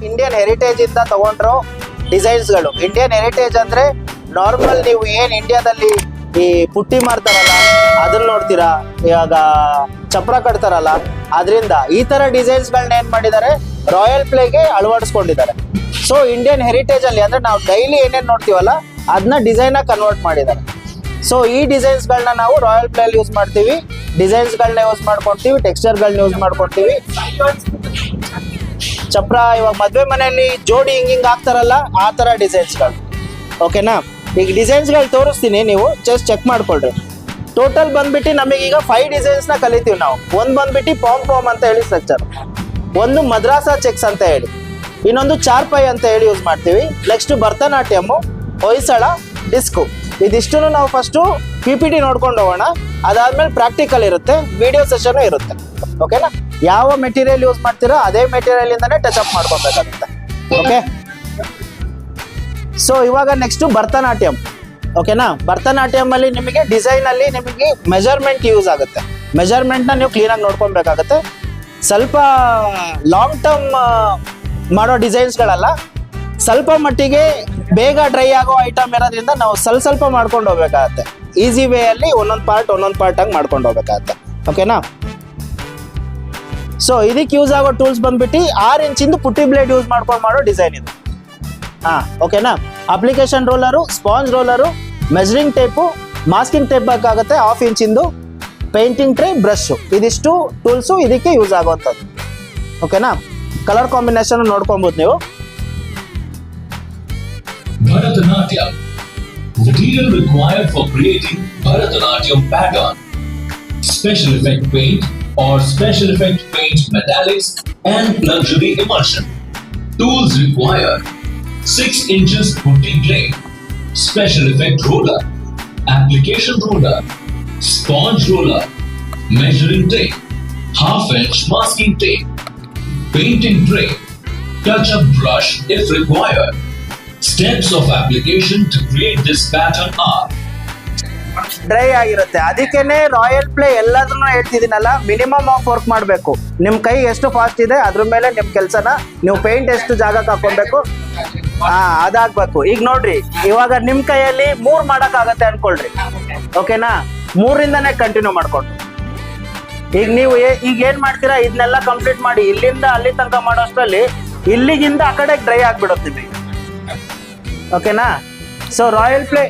Indian heritage ಇಂದ ತಗೊಂಡ್ರೋ ಡಿಸೈನ್ಸ್ಗಳು. Indian heritage ಅಂದ್ರೆ normal ನೀವು ಏನ್ ಇಂಡಿಯಾದಲ್ಲಿ ಈ ಪುಟ್ಟಿ ಮಾಡ್ತಾರಲ್ಲ ಅದನ್ನ ನೋಡ್ತೀರಾ, ಇವಾಗ ಚಪ್ರ ಕಟ್ತಾರಲ್ಲ ಅದರಿಂದ ಈ ತರ ಡಿಸೈನ್ಸ್ಗಳನ್ನ ಏನ್ ಮಾಡಿದ್ದಾರೆ ರಾಯಲ್ ಪ್ಲೇಗೆ ಅಳವಡಿಸ್ಕೊಂಡಿದ್ದಾರೆ. ಸೊ ಇಂಡಿಯನ್ ಹೆರಿಟೇಜ್ ಅಲ್ಲಿ ಅಂದ್ರೆ ನಾವು ಡೈಲಿ ಏನೇನ್ ನೋಡ್ತೀವಲ್ಲ ಅದನ್ನ ಡಿಸೈನ್ ಆಗಿ ಕನ್ವರ್ಟ್ ಮಾಡಿದ್ದಾರೆ. ಸೊ ಈ ಡಿಸೈನ್ಸ್ಗಳನ್ನ ನಾವು ರಾಯಲ್ ಪ್ಲೇ ಯೂಸ್ ಮಾಡ್ತೀವಿ, ಡಿಸೈನ್ಸ್ಗಳನ್ನ ಯೂಸ್ ಮಾಡ್ಕೊಂತೀವಿ, ಟೆಕ್ಸ್ಚರ್ಗಳನ್ನ ಯೂಸ್ ಮಾಡ್ಕೊಂತೀವಿ. ಚಪ್ರ ಇವಾಗ ಮದ್ವೆ ಮನೆಯಲ್ಲಿ ಜೋಡಿ ಹಿಂಗಿಂಗ್ ಹಾಕ್ತಾರಲ್ಲ ಆ ತರ ಡಿಸೈನ್ಸ್ಗಳು. ಓಕೆನಾ, ಈಗ ಡಿಸೈನ್ಸ್ಗಳು ತೋರಿಸ್ತೀನಿ, ನೀವು ಜಸ್ಟ್ ಚೆಕ್ ಮಾಡ್ಕೊಳ್ರಿ. ಟೋಟಲ್ ಬಂದ್ಬಿಟ್ಟು ನಮಗೀಗ 5 ಡಿಸೈನ್ಸ್ನ ಕಲಿತೀವಿ ನಾವು. ಒಂದು ಬಂದ್ಬಿಟ್ಟು ಪಾಮ್ ಅಂತ ಹೇಳಿ ಸ್ಟ್ರಕ್ಚರ್, ಒಂದು ಮದ್ರಾಸಾ ಚೆಕ್ಸ್ ಅಂತ ಹೇಳಿ, ಇನ್ನೊಂದು ಚಾರ್ಪೈ ಅಂತ ಹೇಳಿ ಯೂಸ್ ಮಾಡ್ತೀವಿ. Next Bharatanatyam, Hoysala, disc. ಇದಿಷ್ಟು ನಾವು ಫಸ್ಟು PPT ನೋಡ್ಕೊಂಡು ಹೋಗೋಣ. ಅದಾದ್ಮೇಲೆ ಪ್ರಾಕ್ಟಿಕಲ್ ಇರುತ್ತೆ, ವಿಡಿಯೋ ಸೆಷನ್ ಇರುತ್ತೆ. ಓಕೆನಾ, ಯಾವ ಮೆಟೀರಿಯಲ್ ಯೂಸ್ ಮಾಡ್ತೀರಾ ಅದೇ ಮೆಟೀರಿಯಲ್ ಇಂದಾನೆ ಟಚ್ ಅಪ್ ಮಾಡ್ಕೊಬೇಕಾಗುತ್ತೆ. ಓಕೆ, ಸೊ ಇವಾಗ ನೆಕ್ಸ್ಟ್ ಭರತನಾಟ್ಯಂ. ಓಕೆನಾ, ಭರತನಾಟ್ಯಂ ಅಲ್ಲಿ ನಿಮಗೆ ಡಿಸೈನ್ ಅಲ್ಲಿ ನಿಮಗೆ ಮೆಜರ್ಮೆಂಟ್ ಯೂಸ್ ಆಗುತ್ತೆ. ಮೆಜರ್ಮೆಂಟ್ ನ ನೀವು ಕ್ಲೀನ್ ಆಗಿ ನೋಡ್ಕೊಬೇಕಾಗುತ್ತೆ. ಸ್ವಲ್ಪ ಲಾಂಗ್ ಟರ್ಮ್ ಮಾಡೋ ಡಿಸೈನ್ಸ್ಗಳಲ್ಲ, ಸ್ವಲ್ಪ ಮಟ್ಟಿಗೆ ಬೇಗ ಡ್ರೈ ಆಗೋ ಐಟಮ್ ಇರೋದ್ರಿಂದ ನಾವು ಸ್ವಲ್ಪ ಮಾಡ್ಕೊಂಡು ಹೋಗ್ಬೇಕಾಗತ್ತೆ. ಈಸಿ ವೇ ಅಲ್ಲಿ ಒಂದೊಂದು ಪಾರ್ಟ್ ಆಗಿ ಮಾಡ್ಕೊಂಡು ಹೋಗ್ಬೇಕಾಗತ್ತೆ. ಓಕೆನಾ, ಸೊ ಇದಕ್ಕೆ ಯೂಸ್ ಆಗೋ ಟೂಲ್ಸ್ ಬಂದ್ಬಿಟ್ಟು 6 ಇಂಚಿಂದು ಪುಟ್ಟಿ ಬ್ಲೇಡ್ ಯೂಸ್ ಮಾಡ್ಕೊಂಡು ಮಾಡೋ ಡಿಸೈನ್ ಇದು. ಓಕೆನಾ, application roller, sponge roller, measuring tape, masking tape ಬೇಕಾಗುತ್ತೆ 1/2 ಇಂಚಿಂದು, ಪೇಂಟಿಂಗ್ ಟ್ರೇ, ಬ್ರಷು. ಇದಿಷ್ಟು ಟೂಲ್ಸು ಇದಕ್ಕೆ ಯೂಸ್ ಆಗುವಂಥದ್ದು. ಓಕೆನಾ, ಕಲರ್ ಕಾಂಬಿನೇಷನ್ ನೋಡ್ಕೊಬೋದು ನೀವು. Bharatanatyam. Material required for creating Bharatanatyam pattern. Special effect paint or special effect paint metallics and luxury emulsion. Tools required: 6 inches putty blade, special effect roller, application roller, sponge roller, measuring tape, 1/2 inch masking tape, painting tray, touch-up brush if required. Steps of application to create this pattern are: dry ಆಗಿರುತ್ತೆ, ಅದಕ್ಕೇನೆ royal play ಎಲ್ಲದನ್ನು ಹೇಳ್ತಿದ್ದೀನಲ್ಲ, minimum of work ಮಾಡಬೇಕು. ನಿಮ್ಮ ಕೈ ಎಷ್ಟು fast ಇದೆ ಅದ್ರ ಮೇಲೆ ನಿಮ್ಮ ಕೆಲಸನ, ನೀವು ಪೇಂಟ್ ಎಷ್ಟು ಜಾಗಕ್ಕೆ ಹಾಕೊಬೇಕು ಅದಾಗಬೇಕು. ಈಗ ನೋಡ್ರಿ, ಇವಾಗ ನಿಮ್ಮ ಕೈಯಲ್ಲಿ 3 ಮಾಡೋಕ್ಕಾಗತ್ತೆ ಅನ್ಕೊಳ್ರಿ. ಓಕೆನಾ, 3ರಿಂದನೇ ಕಂಟಿನ್ಯೂ ಮಾಡ್ಕೊಂಡು ಈಗ ನೀವು ಈಗ ಏನ್ ಮಾಡ್ತೀರಾ, ಇದನ್ನೆಲ್ಲ ಕಂಪ್ಲೀಟ್ ಮಾಡಿ ಇಲ್ಲಿಂದ ಅಲ್ಲಿ ತನಕ ಮಾಡೋಷ್ಟರಲ್ಲಿ ಇಲ್ಲಿಗಿಂದ ಆ ಕಡೆ ಡ್ರೈ ಆಗ್ಬಿಡುತ್ತೆ ನಿಮಗೆ. ಓಕೆನಾ, ಸೊ ರಾಯಲ್ ಪ್ಲೇ